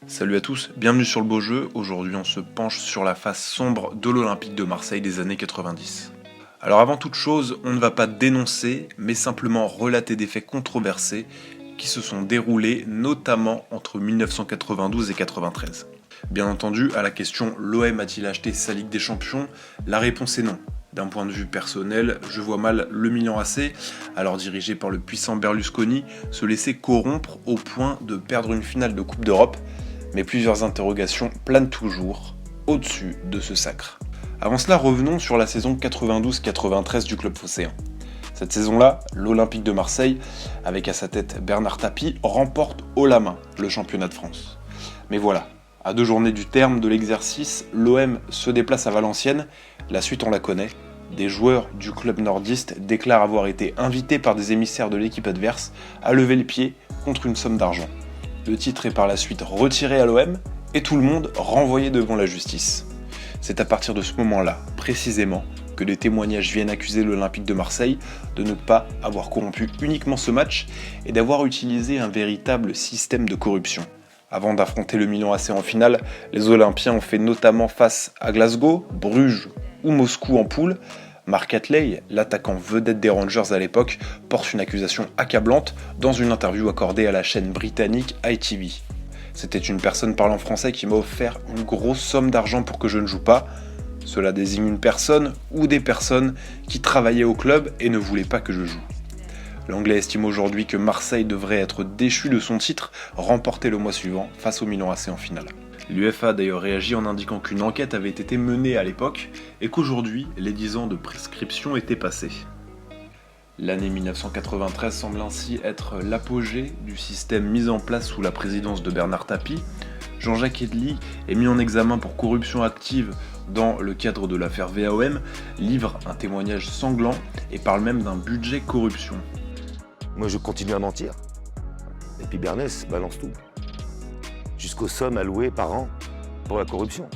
Salut à tous, bienvenue sur le beau jeu. Aujourd'hui on se penche sur la face sombre de l'Olympique de Marseille des années 90. Alors avant toute chose, on ne va pas dénoncer, mais simplement relater des faits controversés qui se sont déroulés notamment entre 1992 et 93. Bien entendu, à la question « l'OM a-t-il acheté sa Ligue des Champions ?», la réponse est non. D'un point de vue personnel, je vois mal le Milan AC, alors dirigé par le puissant Berlusconi, se laisser corrompre au point de perdre une finale de Coupe d'Europe, mais plusieurs interrogations planent toujours au-dessus de ce sacre. Avant cela, revenons sur la saison 92-93 du club phocéen. Cette saison-là, l'Olympique de Marseille, avec à sa tête Bernard Tapie, remporte haut la main le championnat de France. Mais voilà, à 2 journées du terme de l'exercice, l'OM se déplace à Valenciennes, la suite on la connaît. Des joueurs du club nordiste déclarent avoir été invités par des émissaires de l'équipe adverse à lever le pied contre une somme d'argent. Le titre est par la suite retiré à l'OM et tout le monde renvoyé devant la justice. C'est à partir de ce moment-là, précisément, que des témoignages viennent accuser l'Olympique de Marseille de ne pas avoir corrompu uniquement ce match et d'avoir utilisé un véritable système de corruption. Avant d'affronter le Milan AC en finale, les Olympiens ont fait notamment face à Glasgow, Bruges ou Moscou en poule. Mark Hatley, l'attaquant vedette des Rangers à l'époque, porte une accusation accablante dans une interview accordée à la chaîne britannique ITV. C'était une personne parlant français qui m'a offert une grosse somme d'argent pour que je ne joue pas. Cela désigne une personne ou des personnes qui travaillaient au club et ne voulaient pas que je joue. L'Anglais estime aujourd'hui que Marseille devrait être déchu de son titre, remporté le mois suivant face au Milan AC en finale. L'UEFA a d'ailleurs réagi en indiquant qu'une enquête avait été menée à l'époque et qu'aujourd'hui, les 10 ans de prescription étaient passés. L'année 1993 semble ainsi être l'apogée du système mis en place sous la présidence de Bernard Tapie. Jean-Jacques Edli est mis en examen pour corruption active dans le cadre de l'affaire VAOM, livre un témoignage sanglant et parle même d'un budget corruption. Moi je continue à mentir, et puis Bernès balance tout. Jusqu'aux sommes allouées par an pour la corruption.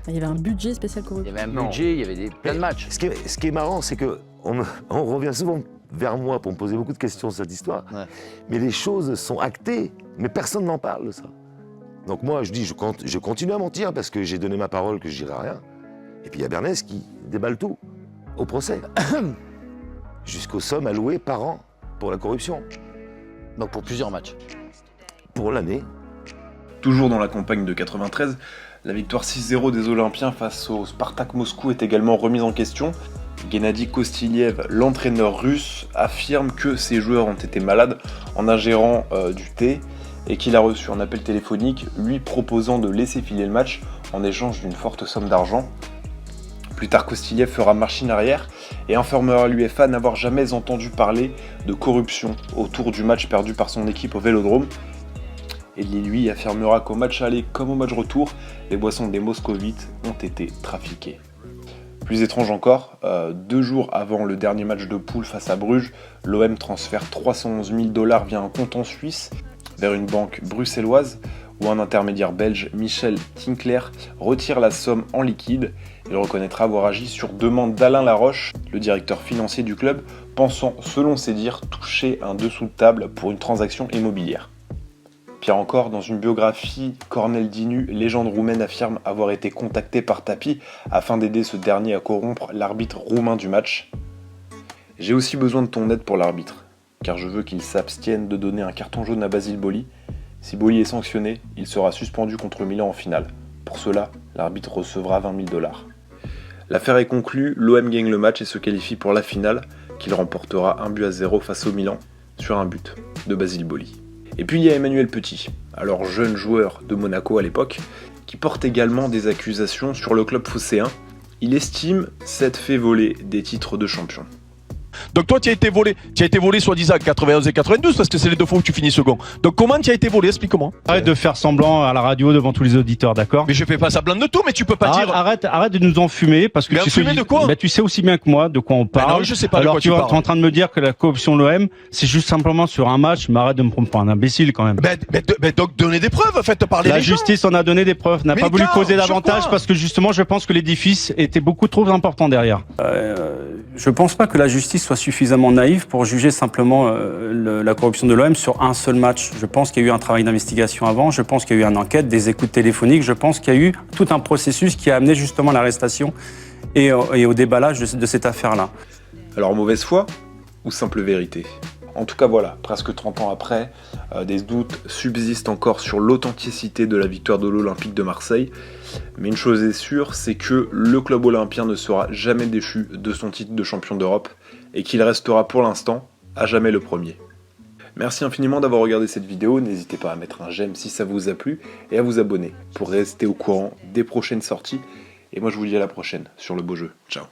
Il y avait un budget spécial corruption. Il y avait un budget, il y avait plein de matchs. Ce qui est marrant, c'est qu'on revient souvent vers moi pour me poser beaucoup de questions sur cette histoire, mais les choses sont actées, mais personne n'en parle de ça. Donc moi, je dis, je continue à mentir parce que j'ai donné ma parole que je dirai rien. Et puis il y a Bernès qui déballe tout, au procès. Jusqu'aux sommes allouées par an pour la corruption. Donc pour plusieurs matchs. Pour l'année. Toujours dans la campagne de 93, la victoire 6-0 des Olympiens face au Spartak Moscou est également remise en question. Gennady Kostiliev, l'entraîneur russe, affirme que ses joueurs ont été malades en ingérant du thé et qu'il a reçu un appel téléphonique lui proposant de laisser filer le match en échange d'une forte somme d'argent. Plus tard, Kostiliev fera machine arrière et informera l'UEFA n'avoir jamais entendu parler de corruption autour du match perdu par son équipe au Vélodrome. Et lui affirmera qu'au match aller comme au match retour, les boissons des Moscovites ont été trafiquées. Plus étrange encore, 2 jours avant le dernier match de poule face à Bruges, l'OM transfère 311 000 $ via un compte en Suisse vers une banque bruxelloise où un intermédiaire belge, Michel Tinkler, retire la somme en liquide. Il reconnaîtra avoir agi sur demande d'Alain Laroche, le directeur financier du club, pensant, selon ses dires, toucher un dessous de table pour une transaction immobilière. Pire encore, dans une biographie, Cornel Dinu, légende roumaine, affirme avoir été contacté par Tapie afin d'aider ce dernier à corrompre l'arbitre roumain du match. J'ai aussi besoin de ton aide pour l'arbitre, car je veux qu'il s'abstienne de donner un carton jaune à Basile Boli. Si Boli est sanctionné, il sera suspendu contre Milan en finale. Pour cela, l'arbitre recevra 20 000 $. L'affaire est conclue, l'OM gagne le match et se qualifie pour la finale, qu'il remportera 1-0 face au Milan, sur un but de Basile Boli. Et puis il y a Emmanuel Petit, alors jeune joueur de Monaco à l'époque, qui porte également des accusations sur le club phocéen. Il estime s'être fait voler des titres de champion. Donc toi, tu as été volé soi-disant en 91 et 92 parce que c'est les 2 fois où tu finis second. Donc comment tu as été volé? Explique-moi. Arrête de faire semblant à la radio devant tous les auditeurs, d'accord? Mais je fais pas semblant de tout, mais tu peux pas dire... Arrête de nous enfumer parce que mais enfumer de quoi? Tu sais aussi bien que moi de quoi on parle. Non, je sais pas de alors quoi tu parles. Tu es en train de me dire que la corruption de l'OM, c'est juste simplement sur un match, mais arrête de me prendre pour un imbécile quand même. Donc donnez des preuves, faites parler les gens. La justice en a donné des preuves, n'a mais pas voulu causer sur davantage quoi? parce que justement je pense que l'édifice était beaucoup trop important derrière. Je pense pas que la justice sois suffisamment naïf pour juger simplement la corruption de l'OM sur un seul match. Je pense qu'il y a eu un travail d'investigation avant, je pense qu'il y a eu une enquête, des écoutes téléphoniques, je pense qu'il y a eu tout un processus qui a amené justement à l'arrestation et au déballage de cette affaire-là. Alors mauvaise foi ou simple vérité? En tout cas voilà, presque 30 ans après, des doutes subsistent encore sur l'authenticité de la victoire de l'Olympique de Marseille. Mais une chose est sûre, c'est que le club olympien ne sera jamais déchu de son titre de champion d'Europe et qu'il restera pour l'instant à jamais le premier. Merci infiniment d'avoir regardé cette vidéo, n'hésitez pas à mettre un j'aime si ça vous a plu et à vous abonner pour rester au courant des prochaines sorties. Et moi je vous dis à la prochaine sur Le Beau Jeu. Ciao.